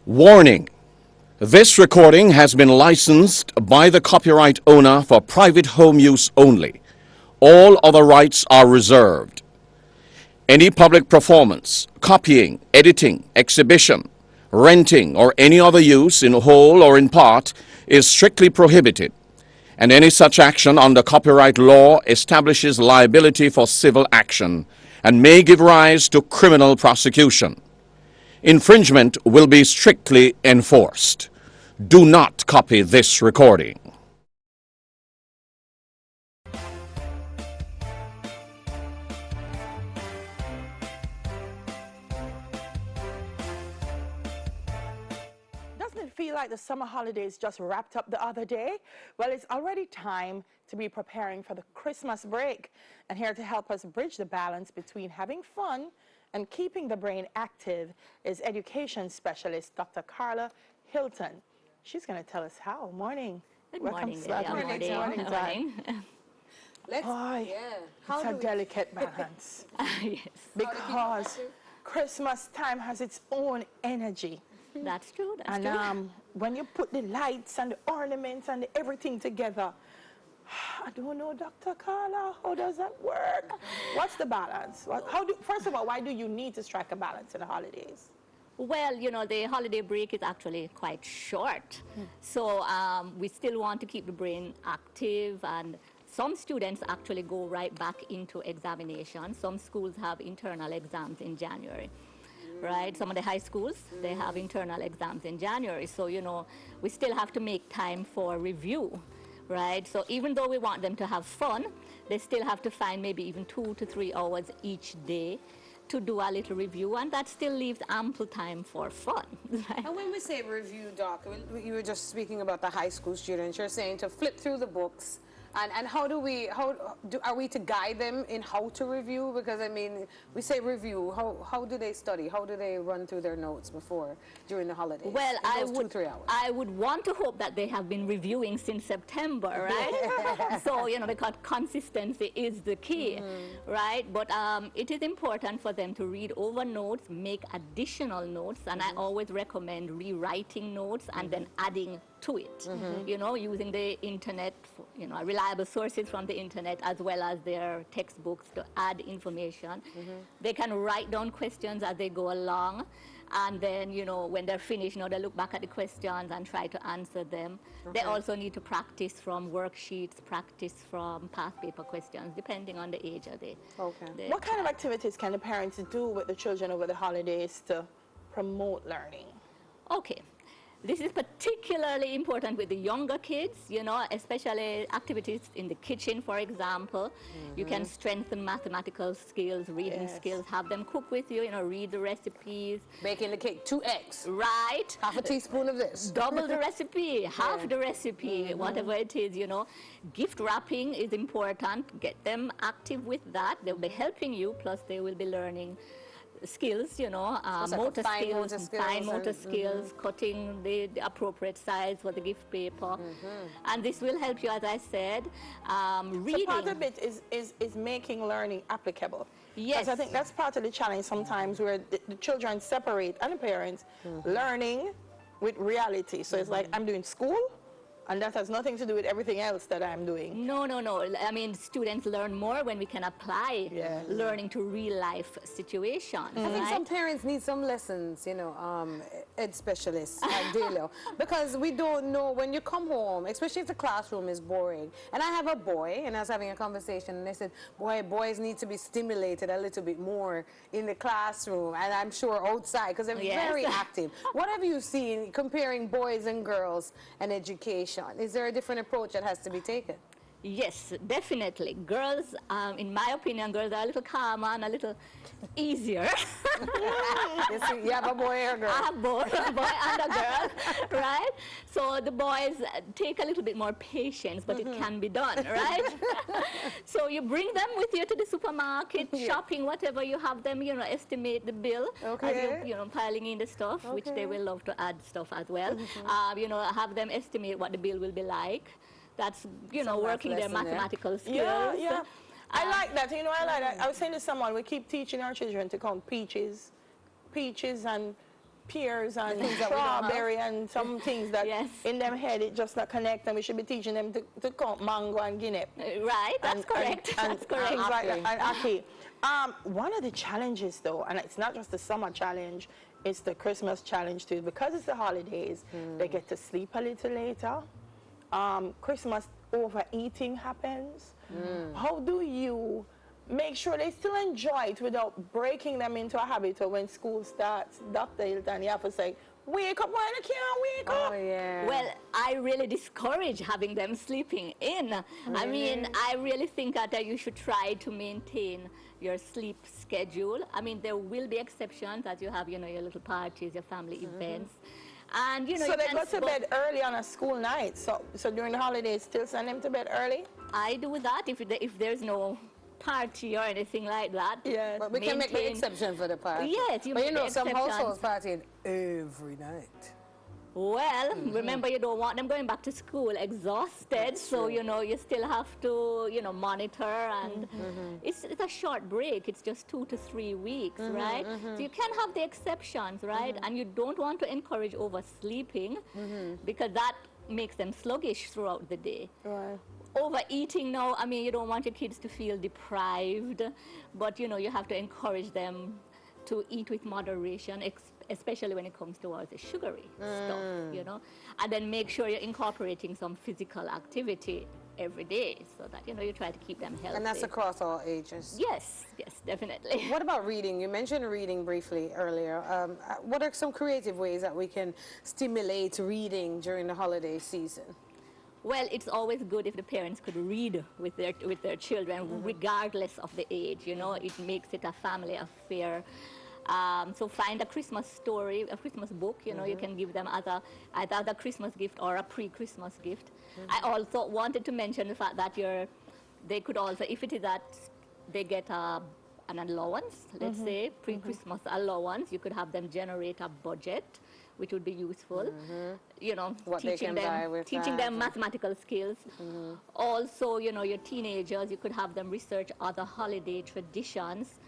Warning: this recording has been licensed by the copyright owner for private home use only. All other rights are reserved. Any public performance, copying, editing, exhibition, renting, or any other use in whole or in part is strictly prohibited, and any such action under copyright law establishes liability for civil action and may give rise to criminal prosecution. Infringement will be strictly enforced. Do not copy this recording. Doesn't it feel like the summer holidays just wrapped up the other day? Well, it's already time to be preparing for the Christmas break. And here to help us bridge the balance between having fun and keeping the brain active is education specialist Dr. Carla Hilton. She's going to tell us how. Morning. Good Welcome, morning, Sladden. Lydia. Morning, Morning. Let's, it's a delicate balance. Yes, Because Christmas time has its own energy. that's true. That's And true. when you put the lights and the ornaments and everything together, I don't know, Dr. Carla, how does that work? What's the balance? First of all, why do you need to strike a balance in the holidays? Well, you know, the holiday break is actually quite short. So we still want to keep the brain active, and some students actually go right back into examination. Some schools have internal exams in January. Right? Some of the high schools, they have internal exams in January. So, you know, we still have to make time for review, right? So even though we want them to have fun, they still have to find maybe even 2 to 3 hours each day to do a little review, and that still leaves ample time for fun. Right? And when we say review, Doc, you were just speaking about the high school students. You're saying to flip through the books. And are we to guide them in how to review? Because, I mean, we say review. How do they study? How do they run through their notes during the holidays? Well, in those 2-3 hours? I would want to hope that they have been reviewing since September, right? So, you know, because consistency is the key, right? But it is important for them to read over notes, make additional notes, and I always recommend rewriting notes and then adding to it, you know, using the internet, you know, reliable sources from the internet as well as their textbooks to add information. They can write down questions as they go along, and then, you know, when they're finished, you know, they look back at the questions and try to answer them. They also need to practice from worksheets, practice from past paper questions, depending on the age of the What kind of activities can the parents do with the children over the holidays to promote learning? Okay. This is particularly important with the younger kids, you know, especially activities in the kitchen, for example. You can strengthen mathematical skills, reading skills, have them cook with you, you know, read the recipes. Baking the cake, 2 eggs. Right. Half a teaspoon of this. Double the recipe, half the recipe, whatever it is, you know. Gift wrapping is important. Get them active with that. They'll be helping you, plus they will be learning skills, you know, motor skills, fine motor skills, cutting the appropriate size for the gift paper. And this will help you, as I said, reading. So part of it is making learning applicable. Yes. Because I think that's part of the challenge sometimes where the children separate, and the parents, learning with reality. So it's like, I'm doing school, and that has nothing to do with everything else that I'm doing. No. I mean, students learn more when we can apply learning to real life situations. I think some parents need some lessons, you know, ed specialists like Delio, because we don't know when you come home, especially if the classroom is boring. And I have a boy, and I was having a conversation, and they said, boys need to be stimulated a little bit more in the classroom, and I'm sure outside, because they're very active. What have you seen comparing boys and girls and education? Is there a different approach that has to be taken? Yes, definitely. Girls, in my opinion, girls are a little calmer and a little easier. You have a boy or a girl? I have both, a boy and a girl, right? So the boys take a little bit more patience, but it can be done, right? So you bring them with you to the supermarket, shopping, whatever you have them, you know, estimate the bill as you know, piling in the stuff, which they will love to add stuff as well. You know, have them estimate what the bill will be like. That's, you know, working their mathematical skills. Yeah. I like that. You know, I like that. I was saying to someone, we keep teaching our children to count peaches and pears and things that we don't have. strawberry and some things that Yes. in them head it just not connect, and we should be teaching them to count mango and guinea. Right, that's correct. That's correct. Things like that. And Aki, one of the challenges though, and it's not just the summer challenge, it's the Christmas challenge too, because it's the holidays, they get to sleep a little later. Christmas overeating happens. How do you make sure they still enjoy it without breaking them into a habit, or when school starts, Dr. Hilton, you have to say, wake up, why they can't wake up? Oh, yeah. Well, I really discourage having them sleeping in. I mean, I really think that you should try to maintain your sleep schedule. I mean, there will be exceptions as you have, you know, your little parties, your family events. And, you know, So you they can go to bed early on a school night. So during the holidays, still send them to bed early? I do that if there's no party or anything like that. Yes. But we can make the maintain- exception for the party. Yes, you But make you know, the some exceptions. households partying every night. Well, remember, you don't want them going back to school exhausted, so you know you still have to, you know, monitor, and it's a short break. It's just 2 to 3 weeks, right? So you can have the exceptions, right? And you don't want to encourage oversleeping because that makes them sluggish throughout the day. Right. Overeating now, I mean, you don't want your kids to feel deprived, but you know, you have to encourage them to eat with moderation, especially when it comes towards the sugary stuff, you know. And then make sure you're incorporating some physical activity every day so that, you know, you try to keep them healthy. And that's across all ages. Yes, yes, definitely. What about reading? You mentioned reading briefly earlier. What are some creative ways that we can stimulate reading during the holiday season? Well, it's always good if the parents could read with their children, regardless of the age. You know, it makes it a family affair. So find a Christmas story, a Christmas book. You know, you can give them either a Christmas gift or a pre-Christmas gift. I also wanted to mention the fact that they could also, if it is that they get an allowance, let's say pre-Christmas allowance, you could have them generate a budget, which would be useful. You know, What they can buy with teaching that. them mathematical skills. Also, you know, your teenagers, you could have them research other holiday traditions,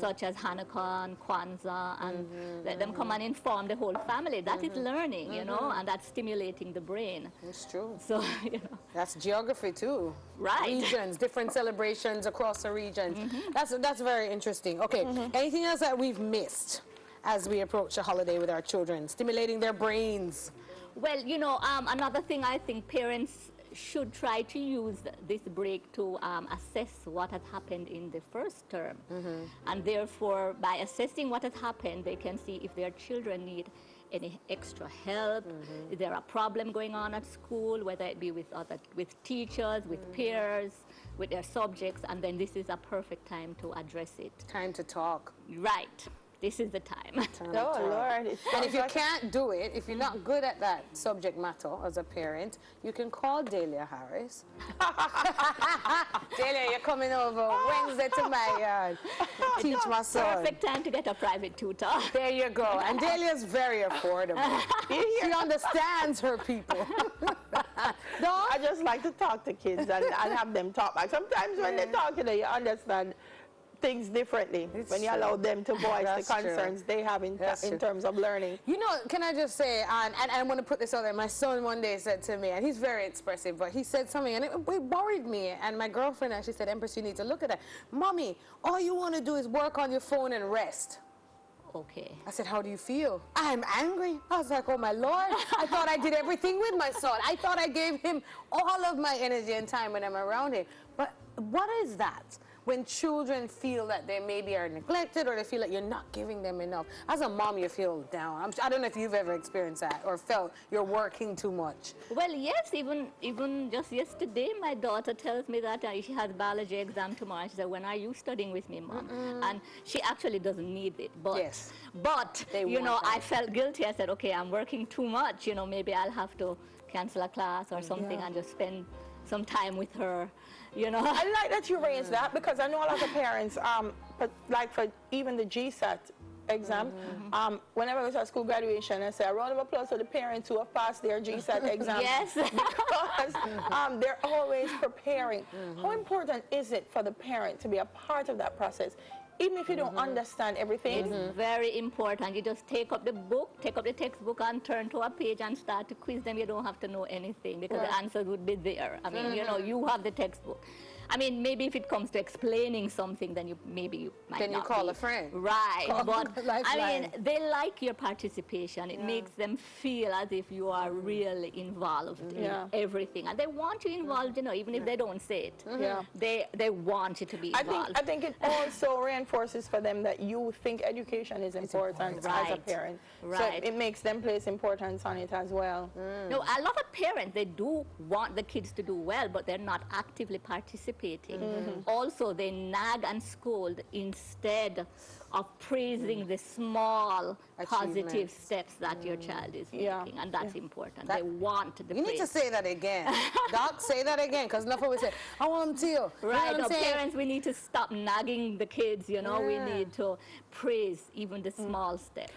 such as Hanukkah and Kwanzaa, and let them come and inform the whole family. That is learning, you know, and that's stimulating the brain. It's true. So, you know, That's geography too. Right. Regions, different celebrations across the regions. That's very interesting. Okay, anything else that we've missed as we approach the holiday with our children, stimulating their brains? well, you know, another thing I think parents should try to use this break to assess what has happened in the first term. And therefore, by assessing what has happened, they can see if their children need any extra help, is there a problem going on at school, whether it be with teachers, with peers, with their subjects, and then this is a perfect time to address it. Time to talk. Right. This is the time. Oh, Lord. It And if sounds you like- can't do it, if you're not good at that subject matter as a parent, you can call Delia Harris. Delia, you're coming over Wednesday to my yard. Teach my son. Perfect time to get a private tutor. There you go. And Delia's very affordable. She understands her people. No? I just like to talk to kids and have them talk back. Sometimes when they talk to you, you understand things differently It's when you true. allow them to voice That's the true. concerns they have in That's true. terms of learning. You know, can I just say, and I'm going to put this out there, my son one day said to me, and he's very expressive, but he said something, and it worried me, and my girlfriend actually said, Empress, you need to look at that. Mommy, all you want to do is work on your phone and rest. Okay. I said, how do you feel? I'm angry. I was like, oh my Lord, I thought I did everything with my son. I thought I gave him all of my energy and time when I'm around him. But what is that? When children feel that they maybe are neglected or they feel like you're not giving them enough. As a mom, you feel down. I don't know if you've ever experienced that or felt you're working too much. Well, yes, even just yesterday, my daughter tells me that she has biology exam tomorrow. She said, when are you studying with me, Mom? And she actually doesn't need it. But, Yes. but They you want know, that. I felt guilty. I said, okay, I'm working too much. You know, maybe I'll have to cancel a class or something and just spend some time with her, you know. I like that you raised that because I know a lot of parents, but like for even the GSAT exam, whenever it's at school graduation, I say a round of applause for the parents who have passed their GSAT exam. Yes. Because they're always preparing. How important is it for the parent to be a part of that process? even if you don't understand everything. It's very important. You just take up the book, take up the textbook and turn to a page and start to quiz them. You don't have to know anything because the answers would be there. I mean, you know, you have the textbook. I mean, maybe if it comes to explaining something, then you might Then you not call be. a friend. Right. But I Lifeline. mean, they like your participation. It makes them feel as if you are really involved in everything. And they want you involved, you know, even if they don't say it. Yeah. They want you to be involved. I think it also reinforces for them that you think education is important as a Right. parent. Right. So it makes them place importance on it as well. No, a lot of parents, they do want the kids to do well, but they're not actively participating. Also, they nag and scold instead of praising the small positive Achievements. steps that your child is making, and that's important. That- They want the You praise. need to say that again. Doc, say that again, because enough always say, I want them to. You know Right, what I'm no, saying? parents, we need to stop nagging the kids, you know, we need to praise even the small steps.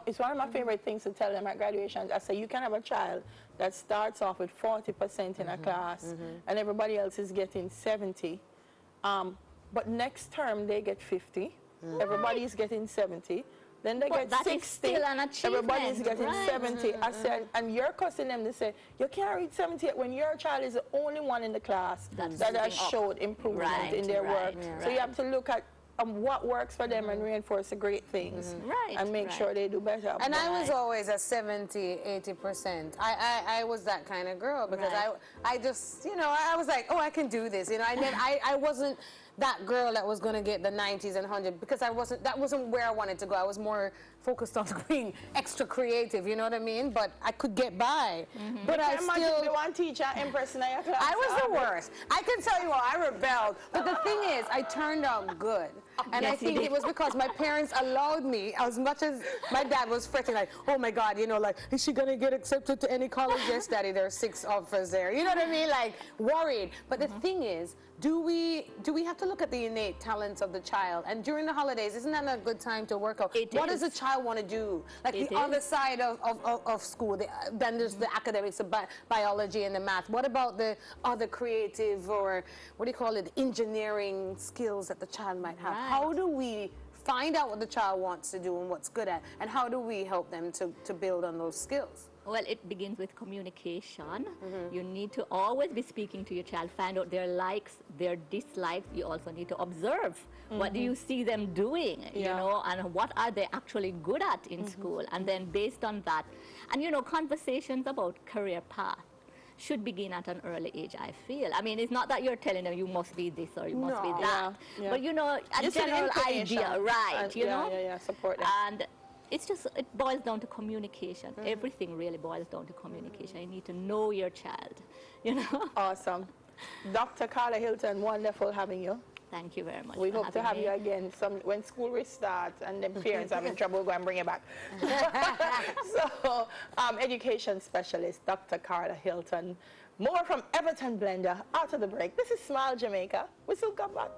It's one of my favorite things to tell them at graduations. I say you can have a child that starts off with 40% in a class and everybody else is getting 70. But next term they get 50. Everybody's getting 70. Then they But get that is 60. still an achievement, Everybody's getting right. 70. I said, and you're cussing them to say, you can't reach 70 when your child is the only one in the class that has moving up. showed improvement Right, in their right, work. yeah. So you have to look at what works for them and reinforce the great things. Right, And make right. sure they do better. And I was Right. always a 70, 80%. I was that kind of girl because Right. I just, you know, I was like, oh, I can do this. You know, I wasn't that girl that was going to get the 90s and 100 because that wasn't where I wanted to go. I was more focused on being extra creative, you know what I mean? But I could get by. But I Imagine still... the one teacher impressing your class. I was the worst. I can tell you what, I rebelled. But the thing is, I turned out good. And I Yes, you think did. it was because my parents allowed me, as much as my dad was fretting, like, oh my God, you know, like, is she going to get accepted to any college? Yes, Daddy, there are 6 of us there. You know what I mean? Like, worried. But the thing is, do we have to look at the innate talents of the child? And during the holidays, isn't that a good time to work out? It What does is. a child want to do? Like It the other is. side of school, then there's the academics, the biology and the math. What about the other creative or, what do you call it, engineering skills that the child might have? Right. How do we find out what the child wants to do and what's good at? And how do we help them to build on those skills? Well, it begins with communication. You need to always be speaking to your child, find out their likes, their dislikes. You also need to observe. What do you see them doing, you know, and what are they actually good at in school? And then based on that, and, you know, conversations about career path should begin at an early age, I feel. I mean, it's not that you're telling them you must be this or you must be No. that. Yeah. But, you know, a Just an general inclination. idea, right, And you know? support them. And it's just, it boils down to communication. Everything really boils down to communication. You need to know your child, you know? Awesome. Dr. Carla Hilton, wonderful having you. Thank you very much. We for hope to having have me. you again when school restarts and then parents are in trouble, we'll go and bring you back. So, education specialist, Dr. Carla Hilton. More from Everton Blender after the break. This is Smile Jamaica. We'll still come back.